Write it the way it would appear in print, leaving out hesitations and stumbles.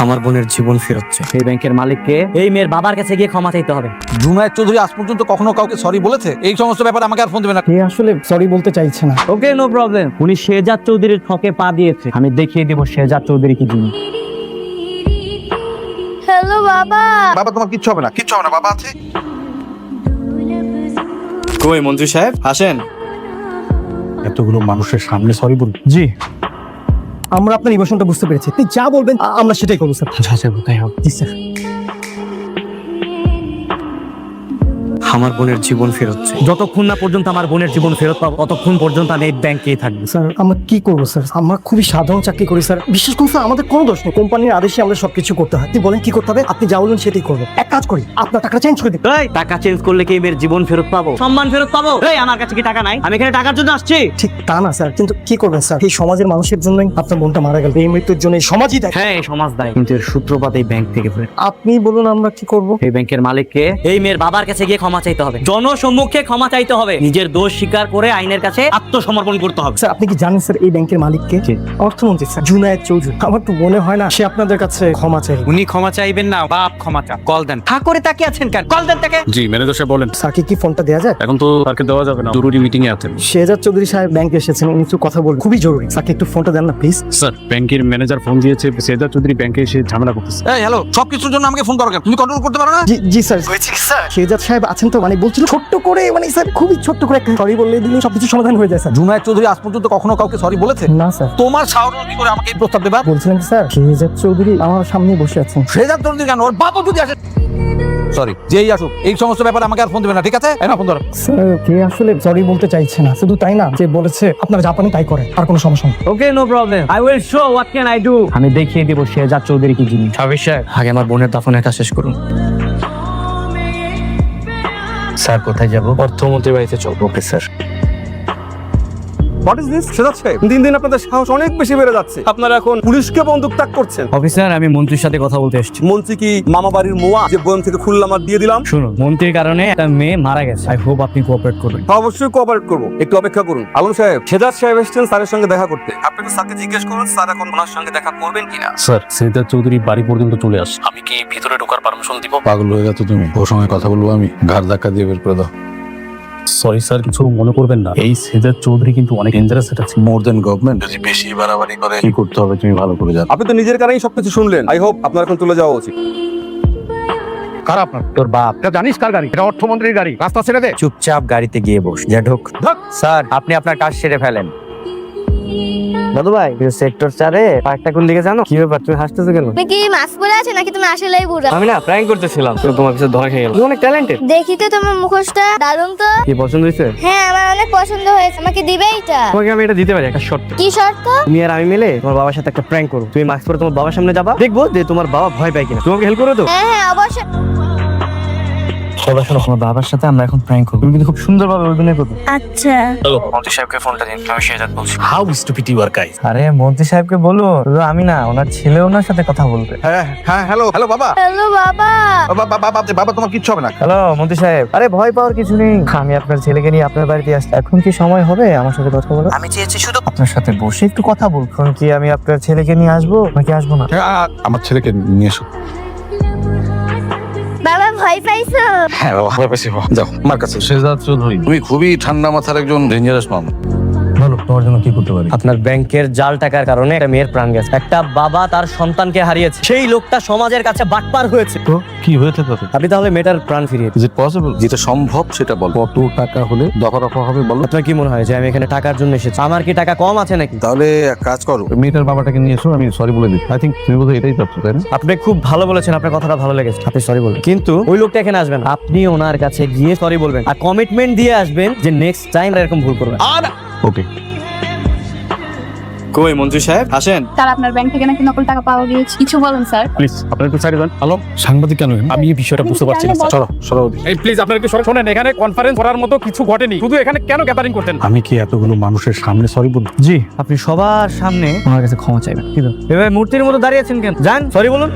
আমার বোনের জীবন ফেরত চাই। এই ব্যাংকের মালিককে এই মেয়ের বাবার কাছে গিয়ে ক্ষমা চাইতে হবে। জুনায়েদ চৌধুরী আজ পর্যন্ত কখনো কাউকে সরি বলেছে? এই সমস্ত ব্যাপারে আমাকে আর ফোন দেবে না। কে আসলে সরি বলতে চাইছে না। ওকে, নো প্রবলেম। উনি শেহজাদ চৌধুরীর ঠকে পা দিয়েছে, আমি দেখিয়ে দেবো শেহজাদ চৌধুরী কি জিনিস। হ্যালো বাবা। বাবা তোমার কিচ্ছু হবে না, কিচ্ছু হবে না, বাবা আছে। কই মন্ত্রী সাহেব আসেন। এতগুলো মানুষের সামনে সরি বল? জি, আমরা আপনার ইমোশনটা বুঝতে পেরেছি। আপনি যা বলবেন আমরা সেটাই করবো স্যার। তাই হবে। জি স্যার। আমার বোনের জীবন ফেরত চাই। যতক্ষণ না পর্যন্ত আমার বোনের জীবন ফেরত পাবো ততক্ষণ পর্যন্ত আমি এই ব্যাংকেই থাকবো। স্যার আমরা কি করবো স্যার? আমরা খুবই সাধারণ চাকরি করি স্যার। বিশেষ করে স্যার আমাদের কোনো দোষ নেই, কোম্পানির আদেশে আমরা সবকিছু করতে হয়। আপনি বলেন কি করতে হবে, আপনি যা বলবেন সেটাই করবো। এক কাজ করি, আপনার টাকা চেঞ্জ করে দিন। এই টাকা চেঞ্জ করলে কি এই মেয়ের জীবন ফেরত পাবো, সম্মান ফেরত পাবো? এই আমার কাছে কি টাকা নাই? আমি এখানে টাকার জন্য আসছি। ঠিক তা না স্যার, কিন্তু কি করবেন স্যার? এই সমাজের মানুষের জন্যই আপনার বোনটা মারা গেল। এই মৃত্যুর জন্য এই সমাজই দেয়। হ্যাঁ, এই সমাজ দায়ী, কিন্তু এর সূত্রপাত এই ব্যাংক থেকে। আপনি বলুন আমরা কি করবো? এই ব্যাংকের মালিককে এই মেয়ের বাবার কাছে গিয়ে ক্ষমা চাইতে হবে, জনসম্মুখে ক্ষমা চাইতে হবে, নিজের দোষ স্বীকার করে আইনের কাছে আত্মসমর্পণ করতে হবে। স্যার আপনি কি জানেন স্যার এই ব্যাংকের মালিককে? জি। অর্থমন্ত্রী স্যার জুনায়েদ চৌধুরী। আমার তো মনে হয় না সে আপনাদের কাছে ক্ষমা চাই। উনি ক্ষমা চাইবেন না, বাপ ক্ষমা চান। কল দেন। হা করে তাকিয়ে আছেন কেন? কল দেন তাকে। জি ম্যানেজার সাহেব বলেন। স্যারকে কি ফোনটা দেওয়া যায়? এখন তো তাকে দেওয়া যাবে না, জরুরি মিটিং এ আছেন। শেহজাদ চৌধুরী সাহেব ব্যাংকে এসেছেন, উনি একটু কথা বলবেন, খুবই জরুরি। স্যারকে একটু ফোনটা দেন না প্লিজ। স্যার ব্যাংকের ম্যানেজার ফোন দিয়েছে, শেহজাদ চৌধুরী ব্যাংকে এসে ঝামেলা করতেছে। এই হ্যালো, সবকিছুর জন্য আমাকে ফোন করো কেন? তুমি কন্ট্রোল করতে পারো না? জি জি স্যার। হয়েছে কি স্যার? শেহজাদ সাহেব আছেন তো, মানে বলছিল ছোট্ট করে, মানে স্যার খুবই ছোট্ট করে একটা সরি বললে দিলে সবকিছু সমাধান হয়ে যায় স্যার। জুনায়েদ চৌধুরী আজ পর্যন্ত কখনো কাউকে সরি বলেছে? না স্যার। তোমার সাহস কি করে আমাকে এই প্রস্তাব দেবা? বলছিলেন কি স্যার শেহজাদ চৌধুরী আমার সামনে বসে আছেন। শেহজাদ চৌধুরী কেন? ওর বাবা যদি আসে। সরি, যেই আসুক এই সমস্ত ব্যাপারে আমাকে আর ফোন দেবে না, ঠিক আছে? এই না ফোন ধরো। স্যার কে আসলে সরি বলতে চাইছে না, শুধু তাই না যে বলেছে আপনারা জাপানি তাই করে, আর কোনো সমস্যা নেই। Okay, no problem, I will show what can I do. আমি দেখিয়ে দেবো শেহজাদ চৌধুরী কি জিনিস। সাহেব আগে আমার বোনের দাফনের কাজ শেষ করুন। স্যার কোথায় যাব? অর্থমন্ত্রী বাড়িতে চল। Okay sir. What is this? Shehzad সাহেব, দিন দিন আপনাদের সাহস অনেক বেশি বেড়ে যাচ্ছে। আপনারা এখন পুলিশকে বন্দুক তাক করছেন। অফিসার, আমি মন্ত্রীর সাথে কথা বলতে এসেছি। মন্ত্রী কি মামা বাড়ির মোয়া যে বন থেকে খুললাম আর দিয়ে দিলাম? শুনুন, মন্ত্রীর কারণে একটা মেয়ে মারা গেছে। আই হোপ আপনি কোঅপারেট করবেন। অবশ্যই কোঅপারেট করবো, একটু অপেক্ষা করুন। আলম সাহেব, শেহজাদ সাহেব এসেছেন স্যারের সঙ্গে দেখা করতে। আপনি তো স্যারকে জিজ্ঞেস করুন স্যার এখন ওনার সঙ্গে দেখা করবেন কিনা। স্যার শেহজাদ চৌধুরী বাড়ি পর্যন্ত চলে আসছে, আমি কি ভিতরে ঢোকার পারমিশন দিব? পাগল হয়ে গেছো তুমি? ওর সঙ্গে কথা বলবো আমি? ঘাড় ধাক্কা দিয়ে বের করে দাও। সরি স্যার, কিছু মনে করবেন না, এই শেহজাদ চৌধুরী কিন্তু অনেক ডেঞ্জারাস এটা। মোর দেন গভর্নমেন্ট যদি বেশি বাড়াবাড়ি করে কি করতে হবে তুমি ভালো করে জানো। আপনি তো নিজের কারণেই সবকিছু শুনলেন। আই হোপ আপনার এখন চলে যাওয়া উচিত। কার আপনার? তোর বাপ। এটা জানিস কার গাড়ি? এটা অর্থমন্ত্রীর গাড়ি। রাস্তা ছেড়ে দে। চুপচাপ গাড়িতে গিয়ে বস, যা ঢোক। স্যার আপনি আপনার কাজ সেরে ফেলেন। দাদু ভাই, সেক্টর 4-এ পার্কটা কোন দিকে জানো? কি ব্যাপার, তুমি হাসতেছো কেন? তুমি কি মাস্ক পরে আছো নাকি তুমি আসলেই বুড়া? আমি না প্র্যাঙ্ক করতেছিলাম, তো তোমার কিছু ধরা খেয়ে গেল। তুমি অনেক ট্যালেন্টেড। দেখি তো তোমার মুখোশটা দারুণ তো। কি পছন্দ হয়েছে? হ্যাঁ আমার অনেক পছন্দ হয়েছে, আমাকে দিবে এটা? তোমাকে আমি এটা দিতে পারি একটা শর্ত। কি শর্ত? তুমি আর আমি মিলে তোমার বাবার সাথে একটা প্র্যাঙ্ক করো। তুমি মাস্ক পরে তোমার বাবার সামনে যাবা, দেখবো যে তোমার বাবা ভয় পায় কিনা। তোমাকে হেল্প করে তো? হ্যাঁ হ্যাঁ অবশ্যই। শোনো শোনো, আমার বাবার সাথে আমরা এখন প্র্যাঙ্ক করবো, তুমি কিন্তু খুব সুন্দরভাবে অভিনয় করবে। আচ্ছা। হ্যালো মন্ত্রী সাহেবকে ফোনটা দিন, আমি শেহজাদ বলছি। How stupid you are guys. আরে মন্ত্রী সাহেবকে বলো, শুধু আমি না, ওনার ছেলে ওনার সাথে কথা বলবে। হ্যাঁ হ্যাঁ, হ্যালো হ্যালো বাবা। হ্যালো বাবা। বাবা তোমার কিচ্ছু হবে না। হ্যালো মন্ত্রী সাহেব, আরে ভয় পাওয়ার কিছু নেই। আমি আপনার ছেলেকে নিয়ে আপনার বাড়িতে আসছি। এখন কি সময় হবে আমার সাথে কথা বলার? আমি চেয়েছি শুধু আপনার সাথে বসে একটু কথা বলবো। এখন কি আমি আপনার ছেলেকে নিয়ে আসবো নাকি আসবো না? আমার ছেলেকে নিয়ে এসো। বাবা ভয় পাইছো? হ্যাঁ বাবা, ভয় পেয়েছি বাবা। যাও আমার কাছে। শেহজাদ চৌধুরী, তুমি খুবই ঠান্ডা মাথার একজন ডেঞ্জারাস ম্যাম। বলো তোমার জন্য কি করতে পারি? আপনার ব্যাংকের জাল টাকার কারণে একটা মেয়ের প্রাণ গেছে। একটা বাবা তার সন্তানকে হারিয়েছে, সেই লোকটা সমাজের কাছে বাটপার হয়েছে। তো কি হয়েছে তাতে? আপনি তাহলে মেয়েটার প্রাণ ফিরিয়ে দিন। Is it possible? যেটা সম্ভব সেটা বল। কত টাকা হলে দফা রফা হবে বলো? আপনার কি মনে হয় যে আমি এখানে টাকার জন্য এসেছি? আমার কি টাকা কম আছে নাকি? তাহলে এক কাজ করো, মেয়েটার বাবাটাকে নিয়ে এসো, আমি সরি বলে দিই। আই থিঙ্ক তুমি বোধহয় এটাই চাচ্ছ, তাই না? আপনি খুব ভালো বলেছেন, আপনার কথাটা ভালো লেগেছে, আপনি সরি বলবেন। কিন্তু ওই লোকটা এখানে আসবেন, আপনি ওনার কাছে গিয়ে সরি বলবেন আর কমিটমেন্ট দিয়ে আসবেন যে নেক্সট টাইম এরকম ভুল করবেন। আর ওকে। কই মন্ত্রী সাহেব আসেন। স্যার আপনার ব্যাংক থেকে নাকি নকল টাকা পাওয়া গিয়েছে, কিছু বলুন স্যার। প্লিজ আপনারা একটু সাইডে যান। আলম, সাংবাদিক কেন? আমি এই বিষয়টা বুঝতে পারছি না। বল। চলো সরো। এই প্লিজ আপনারা একটু শোনেন, এখানে কনফারেন্স করার মতো কিছু ঘটেনি, শুধু এখানে কেন গ্যাদারিং করতেন? আমি কি এতগুলো মানুষের সামনে সরি বলবো? জি, আপনি সবার সামনে ওনার কাছে ক্ষমা চাইবেন। এভাবে মূর্তির মতো দাঁড়িয়ে আছেন কেন? যান, সরি বলুন।